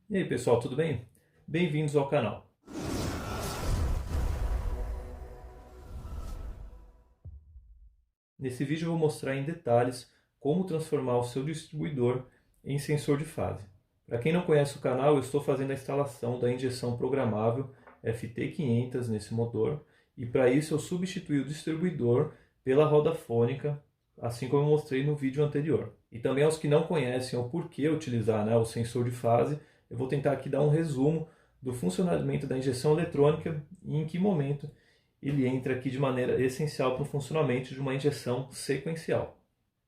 E aí pessoal, tudo bem? Bem-vindos ao canal. Nesse vídeo eu vou mostrar em detalhes como transformar o seu distribuidor em sensor de fase. Para quem não conhece o canal, eu estou fazendo a instalação da injeção programável FT500 nesse motor e para isso eu substituí o distribuidor pela roda fônica, assim como eu mostrei no vídeo anterior. E também aos que não conhecem o porquê utilizar o sensor de fase, eu vou tentar aqui dar um resumo do funcionamento da injeção eletrônica e em que momento ele entra aqui de maneira essencial para o funcionamento de uma injeção sequencial.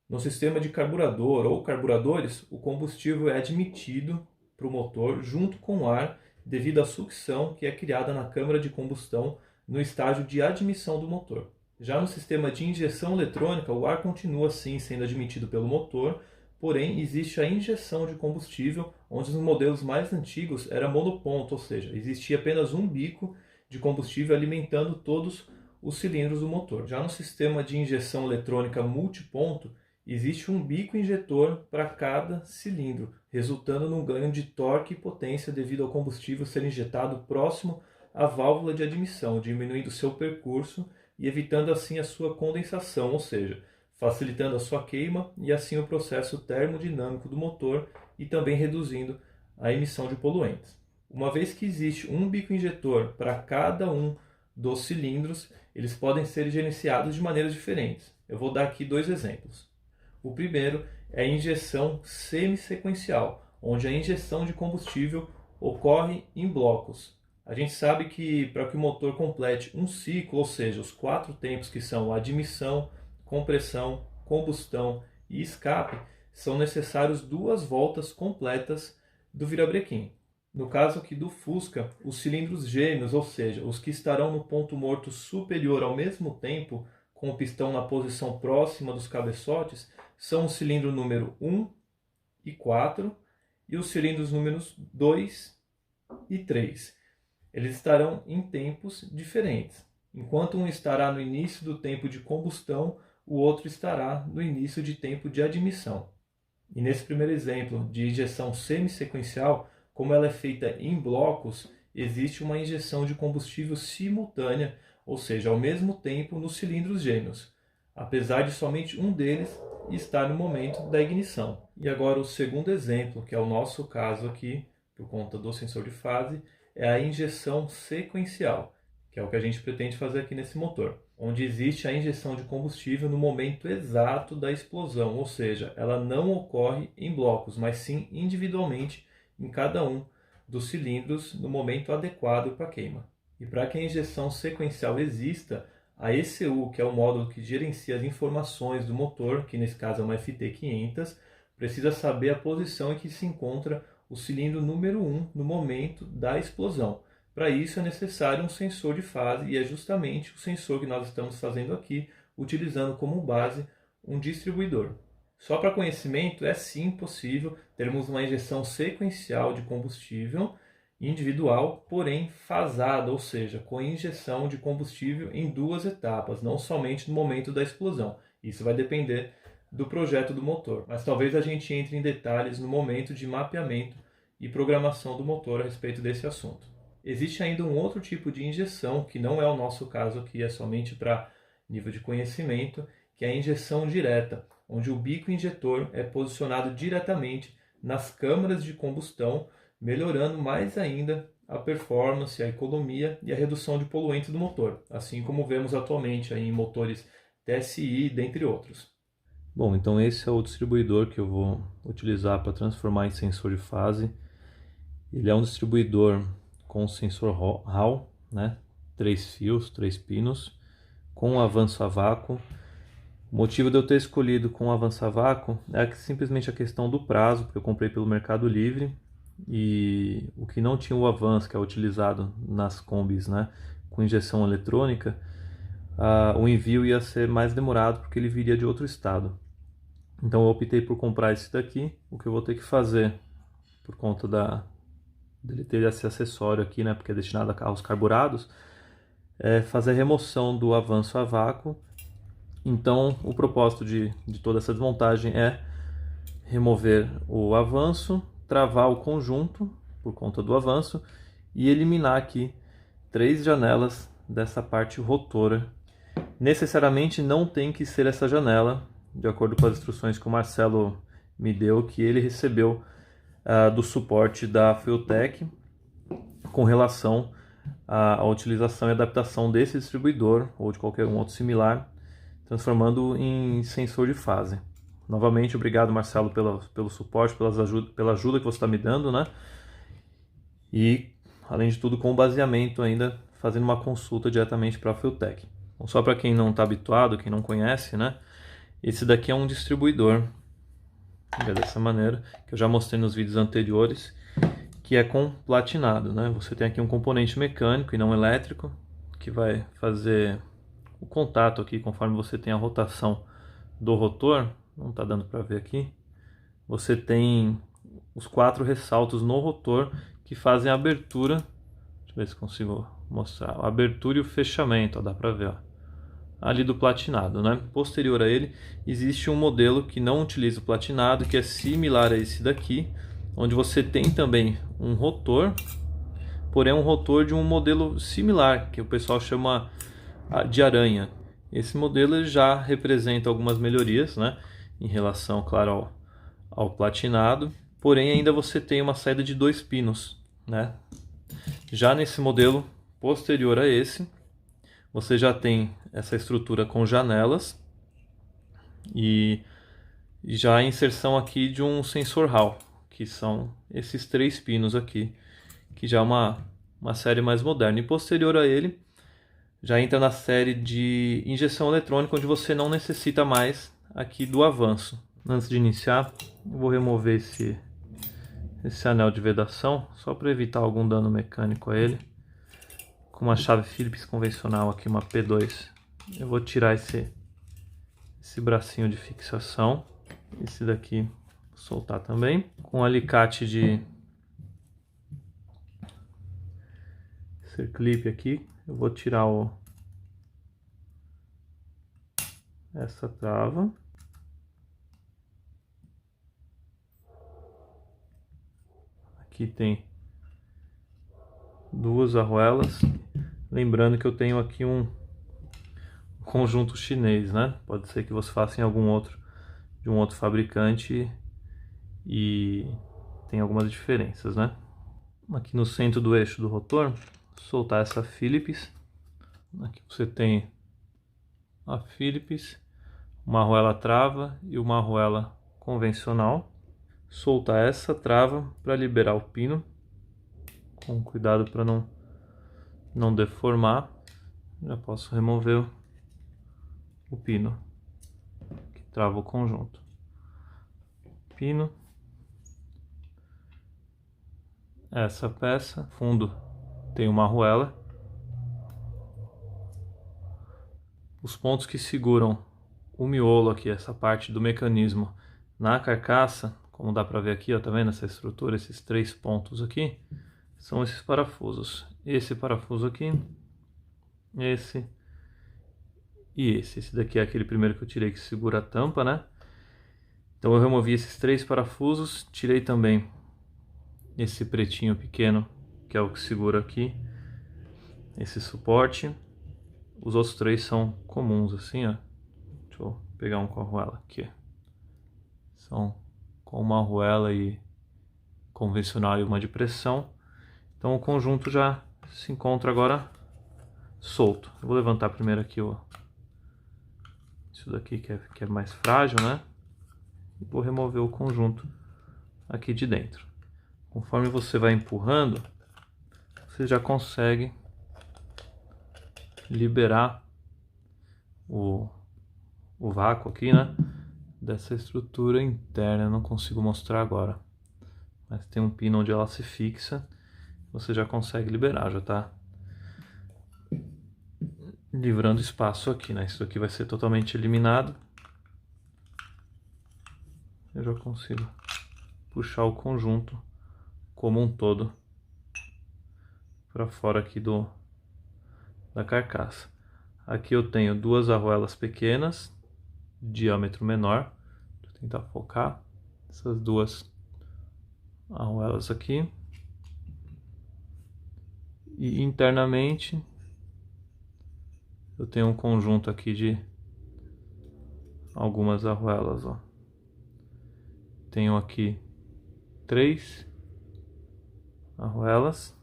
No sistema de carburador ou carburadores, o combustível é admitido para o motor junto com o ar devido à sucção que é criada na câmara de combustão no estágio de admissão do motor. Já no sistema de injeção eletrônica, o ar continua sim sendo admitido pelo motor, porém existe a injeção de combustível, onde nos modelos mais antigos era monoponto, ou seja, existia apenas um bico de combustível alimentando todos os cilindros do motor. Já no sistema de injeção eletrônica multiponto, existe um bico injetor para cada cilindro, resultando num ganho de torque e potência devido ao combustível ser injetado próximo à válvula de admissão, diminuindo seu percurso e evitando assim a sua condensação, ou seja, facilitando a sua queima e assim o processo termodinâmico do motor e também reduzindo a emissão de poluentes. Uma vez que existe um bico injetor para cada um dos cilindros, eles podem ser gerenciados de maneiras diferentes. Eu vou dar aqui dois exemplos. O primeiro é a injeção semissequencial, onde a injeção de combustível ocorre em blocos. A gente sabe que para que o motor complete um ciclo, ou seja, os 4 tempos que são admissão, compressão, combustão e escape, são necessários 2 voltas completas do virabrequim. No caso aqui do Fusca, os cilindros gêmeos, ou seja, os que estarão no ponto morto superior ao mesmo tempo, com o pistão na posição próxima dos cabeçotes, são o cilindro número 1 e 4 e os cilindros números 2 e 3. Eles estarão em tempos diferentes. Enquanto um estará no início do tempo de combustão, o outro estará no início de tempo de admissão. E nesse primeiro exemplo de injeção semissequencial, como ela é feita em blocos, existe uma injeção de combustível simultânea, ou seja, ao mesmo tempo nos cilindros gêmeos, apesar de somente um deles estar no momento da ignição. E agora o segundo exemplo, que é o nosso caso aqui, por conta do sensor de fase, é a injeção sequencial, que é o que a gente pretende fazer aqui nesse motor, onde existe a injeção de combustível no momento exato da explosão, ou seja, ela não ocorre em blocos, mas sim individualmente em cada um dos cilindros no momento adequado para a queima. E para que a injeção sequencial exista, a ECU, que é o módulo que gerencia as informações do motor, que nesse caso é uma FT500, precisa saber a posição em que se encontra o cilindro número 1 no momento da explosão. Para isso é necessário um sensor de fase e é justamente o sensor que nós estamos fazendo aqui, utilizando como base um distribuidor. Só para conhecimento, é sim possível termos uma injeção sequencial de combustível individual, porém fasada, ou seja, com injeção de combustível em 2 etapas, não somente no momento da explosão. Isso vai depender do projeto do motor, mas talvez a gente entre em detalhes no momento de mapeamento e programação do motor a respeito desse assunto. Existe ainda um outro tipo de injeção, que não é o nosso caso aqui, é somente para nível de conhecimento, que é a injeção direta, onde o bico injetor é posicionado diretamente nas câmaras de combustão, melhorando mais ainda a performance, a economia e a redução de poluentes do motor, assim como vemos atualmente em motores TSI, dentre outros. Bom, então esse é o distribuidor que eu vou utilizar para transformar em sensor de fase. Ele é um distribuidor com sensor Hall, né? 3 fios, 3 pinos, com avanço a vácuo. O motivo de eu ter escolhido com avanço a vácuo é simplesmente a questão do prazo, porque eu comprei pelo Mercado Livre e o que não tinha o avanço, que é utilizado nas combis, né, com injeção eletrônica, o envio ia ser mais demorado porque ele viria de outro estado. Então eu optei por comprar esse daqui. O que eu vou ter que fazer, por conta dele ter esse acessório aqui, né, porque é destinado a carros carburados, é fazer a remoção do avanço a vácuo. Então o propósito de toda essa desmontagem é remover o avanço, travar o conjunto, por conta do avanço e eliminar aqui 3 janelas dessa parte rotora. Necessariamente não tem que ser essa janela, de acordo com as instruções que o Marcelo me deu, que ele recebeu do suporte da Feutech com relação à utilização e adaptação desse distribuidor ou de qualquer outro similar, transformando em sensor de fase. Novamente, obrigado, Marcelo, pelo suporte, pela ajuda que você está me dando, né? E, além de tudo, com o baseamento ainda, fazendo uma consulta diretamente para a Feutech. Então, só para quem não está habituado, quem não conhece, né? Esse daqui é um distribuidor, dessa maneira, que eu já mostrei nos vídeos anteriores, que é com platinado, né? Você tem aqui um componente mecânico e não elétrico, que vai fazer o contato aqui conforme você tem a rotação do rotor. Não está dando para ver aqui. Você tem os 4 ressaltos no rotor que fazem a abertura. Deixa eu ver se consigo mostrar. A abertura e o fechamento, ó, dá para ver, ó, ali do platinado, né? Posterior a ele existe um modelo que não utiliza o platinado, que é similar a esse daqui, onde você tem também um rotor, porém um rotor de um modelo similar, que o pessoal chama de aranha. Esse modelo já representa algumas melhorias, né, em relação, claro, ao platinado, porém ainda você tem uma saída de 2 pinos, né? Já nesse modelo posterior a esse, você já tem essa estrutura com janelas e já a inserção aqui de um sensor Hall, que são esses 3 pinos aqui, que já é uma série mais moderna. E posterior a ele, já entra na série de injeção eletrônica, onde você não necessita mais aqui do avanço. Antes de iniciar, eu vou remover esse anel de vedação, só para evitar algum dano mecânico a ele. Com uma chave Phillips convencional aqui, uma P2, eu vou tirar esse bracinho de fixação. Esse daqui vou soltar também. Com um alicate de circlip aqui, eu vou tirar essa trava. Aqui tem 2 arruelas. Lembrando que eu tenho aqui um conjunto chinês, né? Pode ser que você faça em algum outro, de um outro fabricante, e tem algumas diferenças, né? Aqui no centro do eixo do rotor, soltar essa Phillips. Aqui você tem a Phillips, uma arruela trava e uma arruela convencional. Soltar essa trava para liberar o pino, com cuidado para não deformar. Já posso remover o pino que trava o conjunto. Pino. Essa peça, fundo, tem uma arruela. Os pontos que seguram o miolo aqui, essa parte do mecanismo na carcaça, como dá para ver aqui, ó, tá vendo essa estrutura, esses 3 pontos aqui, são esses parafusos. Esse parafuso aqui, esse e esse. Esse daqui é aquele primeiro que eu tirei que segura a tampa, né? Então eu removi esses 3 parafusos, tirei também esse pretinho pequeno, que é o que segura aqui esse suporte. Os outros 3 são comuns, assim, ó. Deixa eu pegar um com a arruela aqui. São com uma arruela e convencional e uma de pressão. Então o conjunto já se encontra agora solto. Eu vou levantar primeiro aqui isso daqui que é mais frágil, né? E vou remover o conjunto aqui de dentro. Conforme você vai empurrando, você já consegue liberar o vácuo aqui, né? Dessa estrutura interna. Eu não consigo mostrar agora, mas tem um pino onde ela se fixa. Você já consegue liberar, já tá livrando espaço aqui, né? Isso aqui vai ser totalmente eliminado. Eu já consigo puxar o conjunto como um todo para fora aqui da carcaça. Aqui eu tenho 2 arruelas pequenas, diâmetro menor. Deixa eu tentar focar essas 2 arruelas aqui. E internamente eu tenho um conjunto aqui de algumas arruelas, ó. Tenho aqui 3 arruelas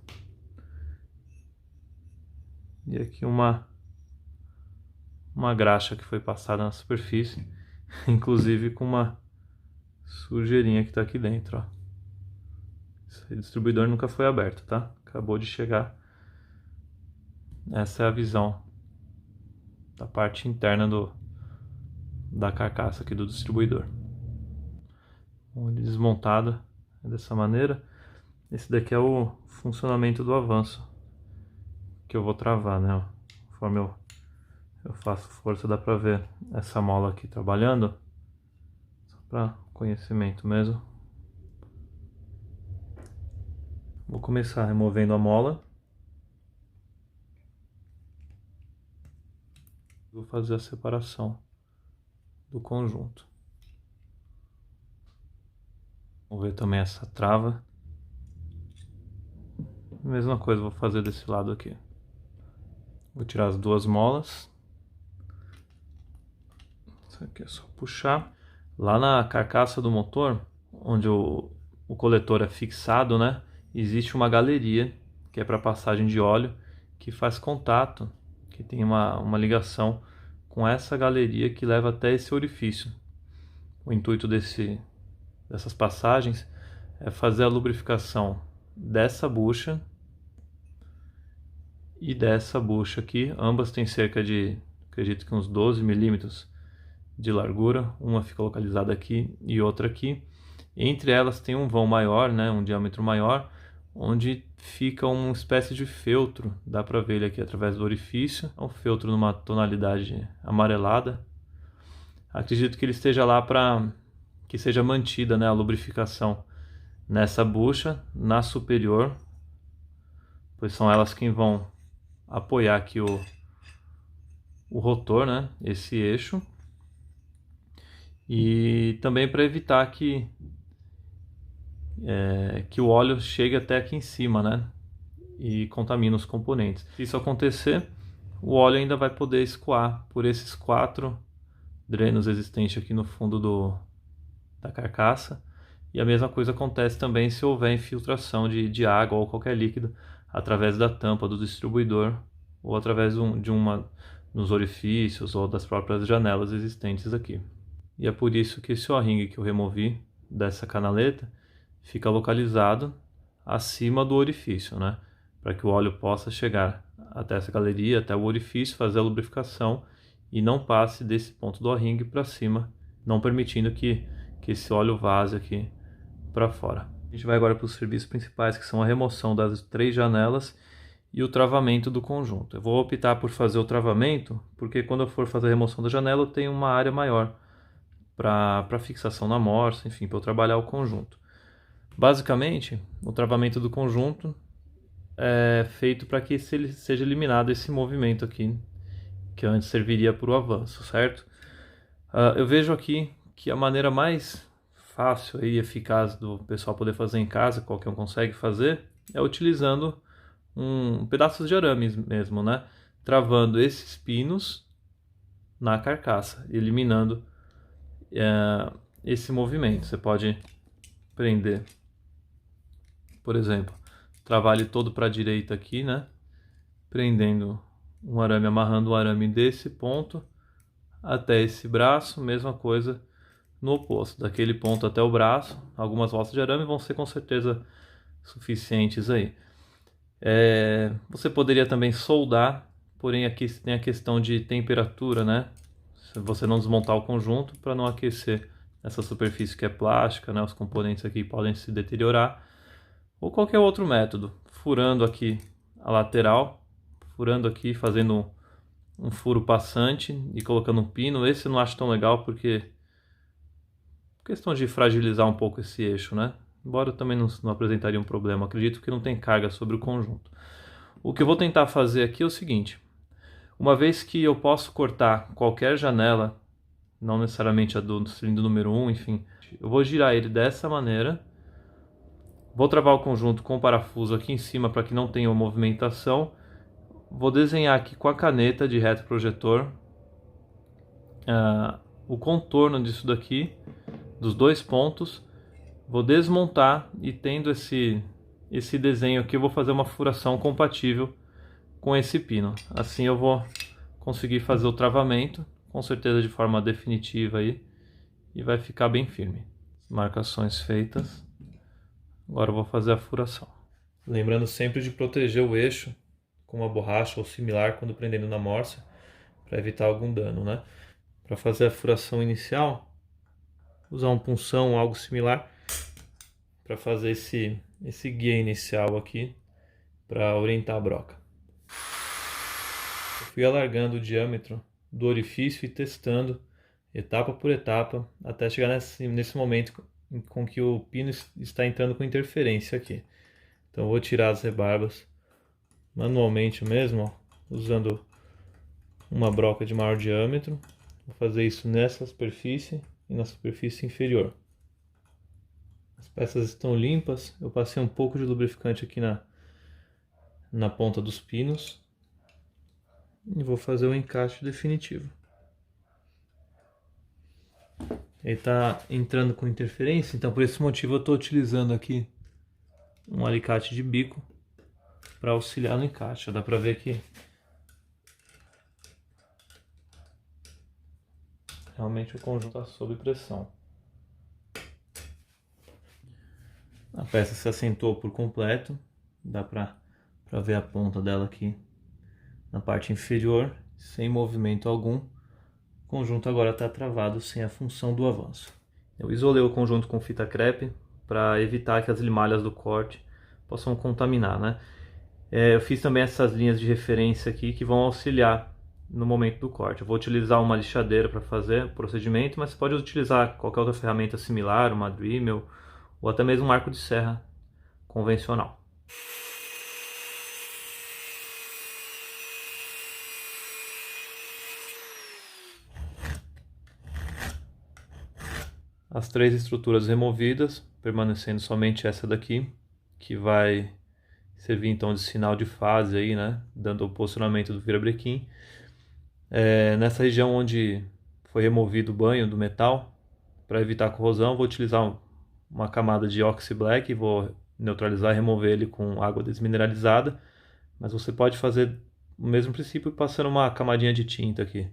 e aqui uma graxa que foi passada na superfície, inclusive com uma sujeirinha que tá aqui dentro, ó. Esse distribuidor nunca foi aberto, tá? Acabou de chegar. Essa é a visão da parte interna da carcaça aqui do distribuidor. Ele desmontado dessa maneira. Esse daqui é o funcionamento do avanço que eu vou travar, né? Conforme eu faço força, dá pra ver essa mola aqui trabalhando. Só para conhecimento mesmo. Vou começar removendo a mola. Vou fazer a separação do conjunto. Vou ver também essa trava. Mesma coisa vou fazer desse lado aqui. Vou tirar as 2 molas. Isso aqui é só puxar. Lá na carcaça do motor, onde o coletor é fixado, né? Existe uma galeria que é para passagem de óleo, que faz contato, que tem uma ligação com essa galeria que leva até esse orifício. O intuito dessas passagens é fazer a lubrificação dessa bucha e dessa bucha aqui. Ambas têm cerca de, acredito que uns 12 milímetros de largura. Uma fica localizada aqui e outra aqui. Entre elas tem um vão maior, né, um diâmetro maior, onde fica uma espécie de feltro. Dá para ver ele aqui através do orifício. É um feltro numa tonalidade amarelada. Acredito que ele esteja lá para que seja mantida, né, a lubrificação nessa bucha, na superior, pois são elas quem vão apoiar aqui o rotor, né, esse eixo. E também para evitar que o óleo chegue até aqui em cima, né, e contamine os componentes. Se isso acontecer, o óleo ainda vai poder escoar por esses 4 drenos existentes aqui no fundo da carcaça. E a mesma coisa acontece também se houver infiltração de água ou qualquer líquido através da tampa do distribuidor ou através dos orifícios ou das próprias janelas existentes aqui. E é por isso que esse O-ring que eu removi dessa canaleta fica localizado acima do orifício, né? Para que o óleo possa chegar até essa galeria, até o orifício, fazer a lubrificação e não passe desse ponto do O-ring para cima, não permitindo que esse óleo vaze aqui para fora. A gente vai agora para os serviços principais, que são a remoção das 3 janelas e o travamento do conjunto. Eu vou optar por fazer o travamento, porque quando eu for fazer a remoção da janela, eu tenho uma área maior para fixação na morsa, enfim, para eu trabalhar o conjunto. Basicamente, o travamento do conjunto é feito para que seja eliminado esse movimento aqui, que antes serviria para o avanço, certo? Eu vejo aqui que a maneira mais fácil e eficaz do pessoal poder fazer em casa, qualquer um consegue fazer, é utilizando pedaços de arame mesmo, né? Travando esses pinos na carcaça, eliminando esse movimento. Você pode prender, por exemplo, travar ele todo para a direita aqui, né? Prendendo um arame, amarrando o arame desse ponto até esse braço, mesma coisa no oposto, daquele ponto até o braço. Algumas voltas de arame vão ser com certeza suficientes aí. Você poderia também soldar, porém aqui tem a questão de temperatura, né? Se você não desmontar o conjunto para não aquecer essa superfície que é plástica, né? Os componentes aqui podem se deteriorar. Ou qualquer outro método, furando aqui a lateral, furando aqui, fazendo um furo passante e colocando um pino. Esse eu não acho tão legal porque questão de fragilizar um pouco esse eixo, né? Embora também não apresentaria um problema. Acredito que não tem carga sobre o conjunto. O que eu vou tentar fazer aqui é o seguinte. Uma vez que eu posso cortar qualquer janela, não necessariamente a do cilindro número 1, enfim, eu vou girar ele dessa maneira Vou travar o conjunto com o parafuso aqui em cima para que não tenha movimentação. Vou desenhar aqui com a caneta de retroprojetor o contorno disso daqui, dos dois pontos. Vou desmontar e tendo esse desenho aqui eu vou fazer uma furação compatível com esse pino. Assim eu vou conseguir fazer o travamento, com certeza de forma definitiva aí, e vai ficar bem firme. Marcações feitas. Agora eu vou fazer a furação. Lembrando sempre de proteger o eixo com uma borracha ou similar quando prendendo na morsa, para evitar algum dano, né? Para fazer a furação inicial, usar um punção ou algo similar para fazer esse guia inicial aqui para orientar a broca. Eu fui alargando o diâmetro do orifício e testando etapa por etapa até chegar nesse momento com que o pino está entrando com interferência aqui. Então eu vou tirar as rebarbas manualmente mesmo, ó, usando uma broca de maior diâmetro. Vou fazer isso nessa superfície e na superfície inferior. As peças estão limpas, eu passei um pouco de lubrificante aqui na ponta dos pinos e vou fazer o encaixe definitivo. Ele está entrando com interferência, então por esse motivo eu estou utilizando aqui um alicate de bico para auxiliar no encaixe. Dá para ver que realmente o conjunto está sob pressão. A peça se assentou por completo, dá para ver a ponta dela aqui na parte inferior, sem movimento algum. O conjunto agora está travado sem a função do avanço. Eu isolei o conjunto com fita crepe para evitar que as limalhas do corte possam contaminar, né? Eu fiz também essas linhas de referência aqui que vão auxiliar no momento do corte. Eu vou utilizar uma lixadeira para fazer o procedimento, mas você pode utilizar qualquer outra ferramenta similar, uma Dremel ou até mesmo um arco de serra convencional. As três estruturas removidas, permanecendo somente essa daqui, que vai servir então de sinal de fase aí, né, dando o posicionamento do virabrequim. Nessa região onde foi removido o banho do metal, para evitar corrosão, vou utilizar uma camada de Oxy Black e vou neutralizar e remover ele com água desmineralizada, mas você pode fazer o mesmo princípio passando uma camadinha de tinta aqui,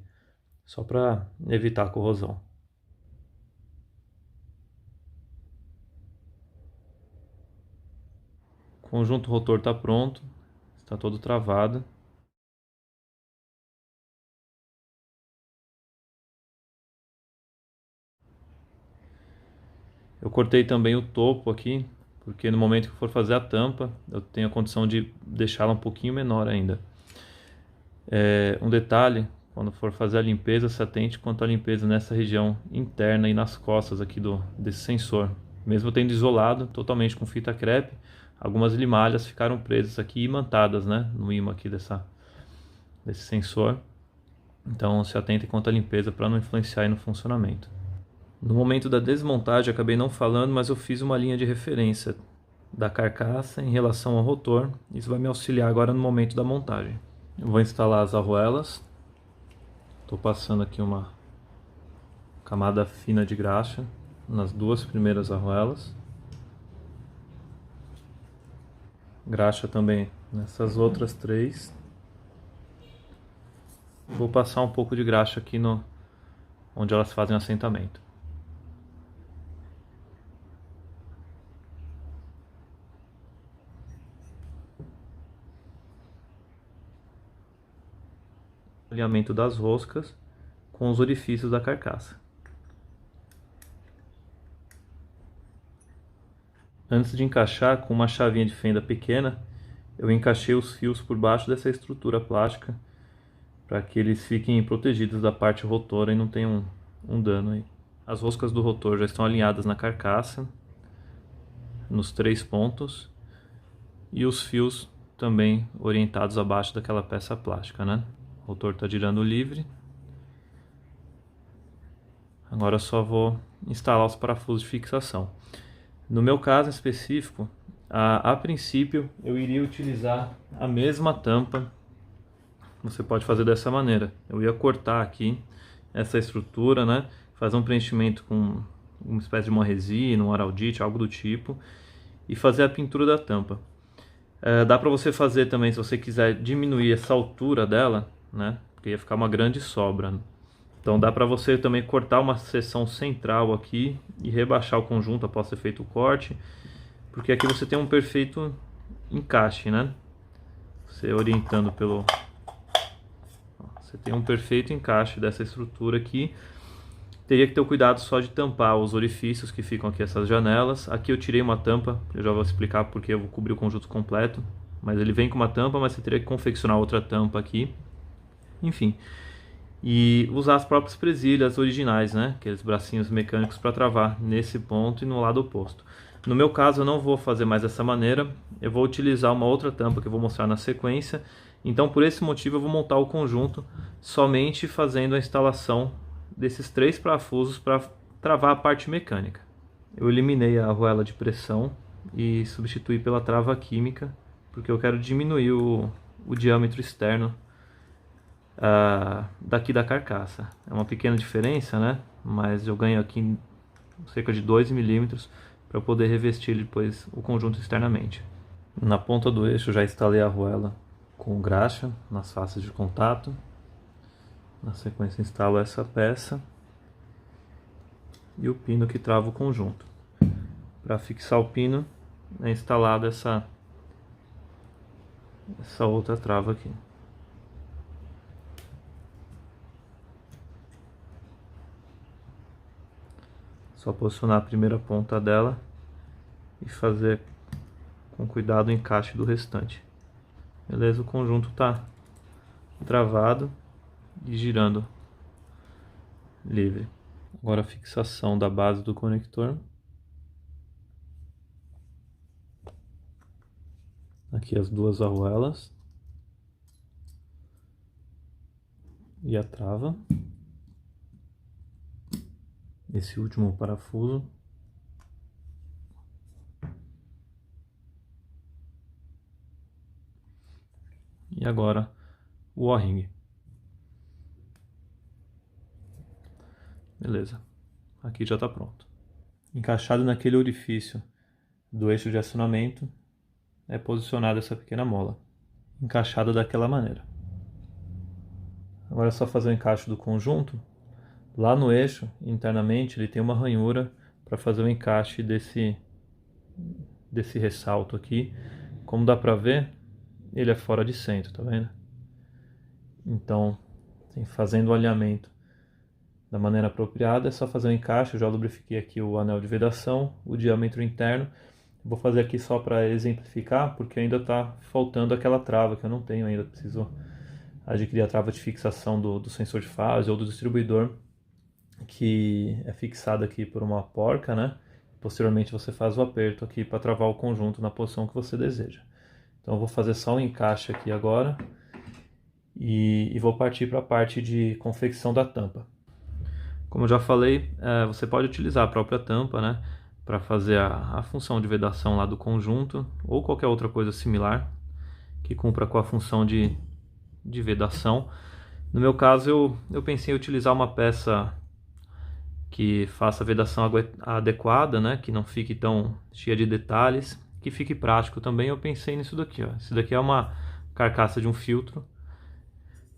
só para evitar a corrosão. O conjunto rotor está pronto, está todo travado. Eu cortei também o topo aqui, porque no momento que eu for fazer a tampa, eu tenho a condição de deixá-la um pouquinho menor ainda. Um detalhe, quando for fazer a limpeza, se atente quanto à limpeza nessa região interna e nas costas aqui desse sensor. Mesmo tendo isolado totalmente com fita crepe, algumas limalhas ficaram presas aqui, imantadas, né, no ímã aqui desse sensor. Então se atente quanto à limpeza para não influenciar aí no funcionamento. No momento da desmontagem, acabei não falando, mas eu fiz uma linha de referência da carcaça em relação ao rotor. Isso vai me auxiliar agora no momento da montagem. Eu vou instalar as arruelas. Estou passando aqui uma camada fina de graxa nas duas primeiras arruelas. Graxa também nessas outras três. Vou passar um pouco de graxa aqui onde elas fazem o assentamento. Alinhamento das roscas com os orifícios da carcaça. Antes de encaixar com uma chavinha de fenda pequena, eu encaixei os fios por baixo dessa estrutura plástica para que eles fiquem protegidos da parte rotora e não tenham um dano aí. As roscas do rotor já estão alinhadas na carcaça, nos três pontos, e os fios também orientados abaixo daquela peça plástica, né? O rotor está girando livre. Agora eu só vou instalar os parafusos de fixação. No meu caso específico, A princípio eu iria utilizar a mesma tampa. Você pode fazer dessa maneira. Eu ia cortar aqui essa estrutura, né? Fazer um preenchimento com uma espécie de uma resina, um araldite, algo do tipo, e fazer a pintura da tampa. Dá para você fazer também, se você quiser diminuir essa altura dela, né? Porque ia ficar uma grande sobra. Então dá para você também cortar uma seção central aqui e rebaixar o conjunto após ter feito o corte, porque aqui você tem um perfeito encaixe, né? Você orientando pelo... Você tem um perfeito encaixe dessa estrutura aqui. Teria que ter o cuidado só de tampar os orifícios que ficam aqui, essas janelas. Aqui eu tirei uma tampa, eu já vou explicar porque eu vou cobrir o conjunto completo. Mas ele vem com uma tampa, mas você teria que confeccionar outra tampa aqui. Enfim. E usar as próprias presilhas originais, né? Aqueles bracinhos mecânicos para travar nesse ponto e no lado oposto. No meu caso eu não vou fazer mais dessa maneira. Eu vou utilizar uma outra tampa que eu vou mostrar na sequência. Então por esse motivo eu vou montar o conjunto somente fazendo a instalação desses 3 parafusos para travar a parte mecânica. Eu eliminei a arruela de pressão e substituí pela trava química, porque eu quero diminuir o diâmetro externo daqui da carcaça. É uma pequena diferença, né? Mas eu ganho aqui cerca de 2 milímetros para poder revestir depois o conjunto externamente. Na ponta do eixo já instalei a arruela com graxa nas faces de contato. Na sequência instalo essa peça e o pino que trava o conjunto. Para fixar o pino é instalada essa outra trava aqui. Só posicionar a primeira ponta dela e fazer com cuidado o encaixe do restante. Beleza, o conjunto está travado e girando livre. Agora a fixação da base do conector. Aqui as 2 arruelas e a trava. Esse último parafuso. E agora o O-ring. Beleza, aqui já está pronto. Encaixado naquele orifício do eixo de acionamento é posicionada essa pequena mola, encaixada daquela maneira. Agora é só fazer o encaixe do conjunto. Lá no eixo, internamente, ele tem uma ranhura para fazer o encaixe desse ressalto aqui. Como dá para ver, ele é fora de centro, tá vendo? Então, fazendo o alinhamento da maneira apropriada, é só fazer o encaixe. Eu já lubrifiquei aqui o anel de vedação, o diâmetro interno. Vou fazer aqui só para exemplificar, porque ainda está faltando aquela trava que eu não tenho ainda. Preciso adquirir a trava de fixação do sensor de fase ou do distribuidor, que é fixada aqui por uma porca, né? Posteriormente você faz o aperto aqui para travar o conjunto na posição que você deseja. Então eu vou fazer só um encaixe aqui agora e vou partir para a parte de confecção da tampa. Como eu já falei, você pode utilizar a própria tampa, né, para fazer a função de vedação lá do conjunto ou qualquer outra coisa similar que cumpra com a função de vedação. No meu caso, eu pensei em utilizar uma peça que faça a vedação adequada, né, que não fique tão cheia de detalhes, que fique prático também. Eu pensei nisso daqui, ó. Esse daqui é uma carcaça de um filtro.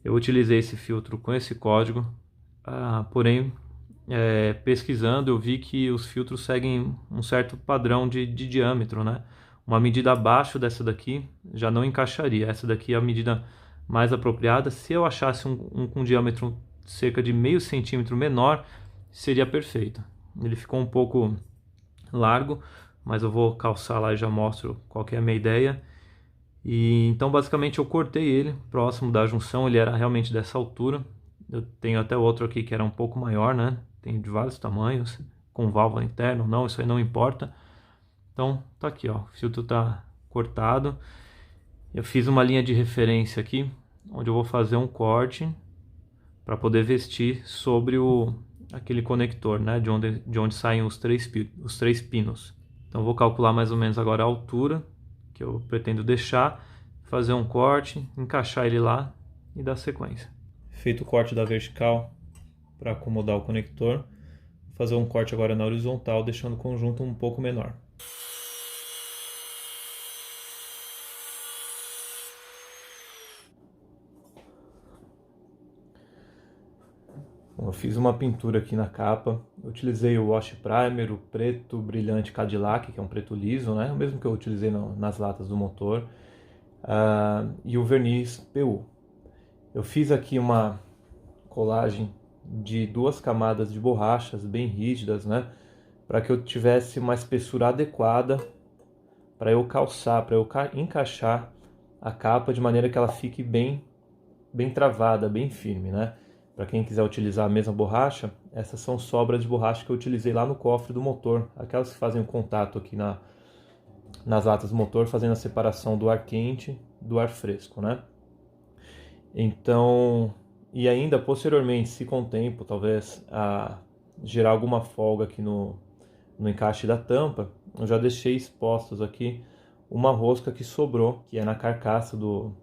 Eu utilizei esse filtro com esse código, porém pesquisando eu vi que os filtros seguem um certo padrão de diâmetro, né? Uma medida abaixo dessa daqui já não encaixaria. Essa daqui é a medida mais apropriada. Se eu achasse um com diâmetro cerca de meio centímetro menor, seria perfeito. Ele ficou um pouco largo, mas eu vou calçar lá e já mostro qual que é a minha ideia. E então basicamente eu cortei ele próximo da junção. Ele era realmente dessa altura. Eu tenho até outro aqui que era um pouco maior, né? Tem de vários tamanhos, com válvula interna ou não, isso aí não importa. Então tá aqui, ó, o filtro tá cortado. Eu fiz uma linha de referência aqui, onde eu vou fazer um corte para poder vestir sobre aquele conector, né? De onde saem os três pinos. Então vou calcular mais ou menos agora a altura que eu pretendo deixar, fazer um corte, encaixar ele lá e dar sequência. Feito o corte da vertical para acomodar o conector, vou fazer um corte agora na horizontal, deixando o conjunto um pouco menor. Bom, eu fiz uma pintura aqui na capa, eu utilizei o Wash Primer, o preto brilhante Cadillac, que é um preto liso, né? O mesmo que eu utilizei nas latas do motor, e o verniz PU. Eu fiz aqui uma colagem de 2 camadas de borrachas bem rígidas, né? Para que eu tivesse uma espessura adequada para eu calçar, para eu encaixar a capa de maneira que ela fique bem travada, bem firme, né? Para quem quiser utilizar a mesma borracha, essas são sobras de borracha que eu utilizei lá no cofre do motor, aquelas que fazem o contato aqui nas latas do motor, fazendo a separação do ar quente do ar fresco, né? Então, e ainda posteriormente, se com o tempo, talvez gerar alguma folga aqui no encaixe da tampa, eu já deixei expostos aqui uma rosca que sobrou, que é na carcaça do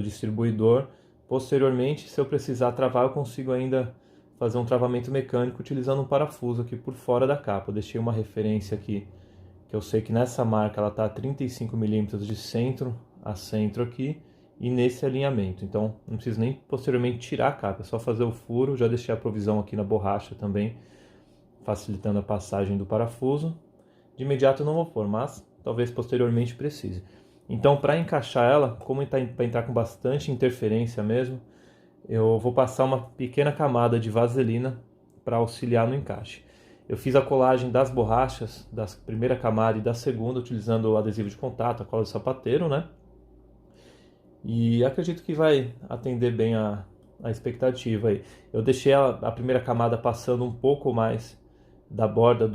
distribuidor. Posteriormente, se eu precisar travar, eu consigo ainda fazer um travamento mecânico utilizando um parafuso aqui por fora da capa. Eu deixei uma referência aqui, que eu sei que nessa marca ela está a 35 mm de centro a centro aqui, e nesse alinhamento. Então, não preciso nem posteriormente tirar a capa, é só fazer o furo. Já deixei a provisão aqui na borracha também, facilitando a passagem do parafuso. De imediato eu não vou pôr, mas talvez posteriormente precise. Então, para encaixar ela, como para entrar com bastante interferência mesmo, eu vou passar uma pequena camada de vaselina para auxiliar no encaixe. Eu fiz a colagem das borrachas, da primeira camada e da segunda, utilizando o adesivo de contato, a cola de sapateiro, né? E acredito que vai atender bem a expectativa aí. Eu deixei a primeira camada passando um pouco mais da borda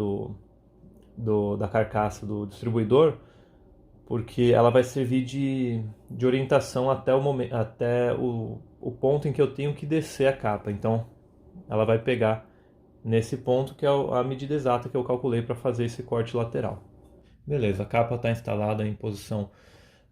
da carcaça do distribuidor, porque ela vai servir de orientação até o ponto em que eu tenho que descer a capa. Então, ela vai pegar nesse ponto, que é a medida exata que eu calculei para fazer esse corte lateral. Beleza, a capa está instalada em posição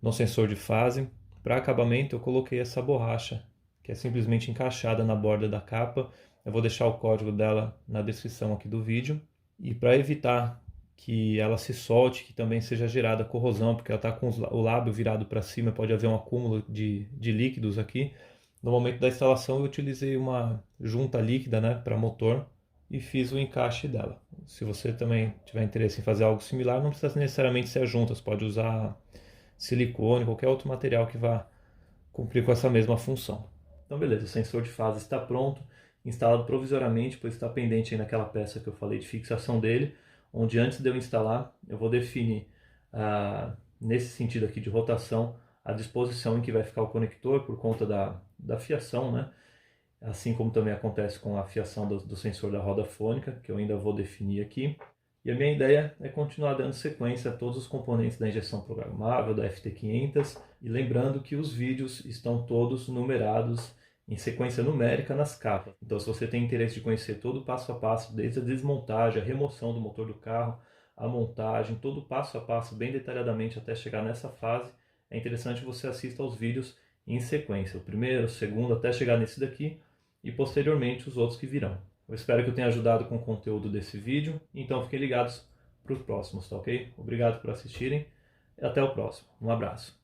no sensor de fase. Para acabamento, eu coloquei essa borracha, que é simplesmente encaixada na borda da capa. Eu vou deixar o código dela na descrição aqui do vídeo. E para evitar que ela se solte, que também seja gerada corrosão, porque ela está com o lábio virado para cima, pode haver um acúmulo de líquidos aqui. No momento da instalação eu utilizei uma junta líquida, né, para motor, e fiz o encaixe dela. Se você também tiver interesse em fazer algo similar, não precisa necessariamente ser a junta, você pode usar silicone, qualquer outro material que vá cumprir com essa mesma função. Então beleza, o sensor de fase está pronto, instalado provisoriamente, pois está pendente aí naquela peça que eu falei de fixação dele, onde antes de eu instalar, eu vou definir, nesse sentido aqui de rotação, a disposição em que vai ficar o conector por conta da fiação, né? Assim como também acontece com a fiação do sensor da roda fônica, que eu ainda vou definir aqui. E a minha ideia é continuar dando sequência a todos os componentes da injeção programável, da FT500, e lembrando que os vídeos estão todos numerados em sequência numérica nas capas. Então, se você tem interesse de conhecer todo o passo a passo, desde a desmontagem, a remoção do motor do carro, a montagem, todo o passo a passo bem detalhadamente até chegar nessa fase, é interessante que você assista aos vídeos em sequência, o primeiro, o segundo, até chegar nesse daqui, e posteriormente os outros que virão. Eu espero que eu tenha ajudado com o conteúdo desse vídeo, então fiquem ligados para os próximos, tá ok? Obrigado por assistirem e até o próximo. Um abraço.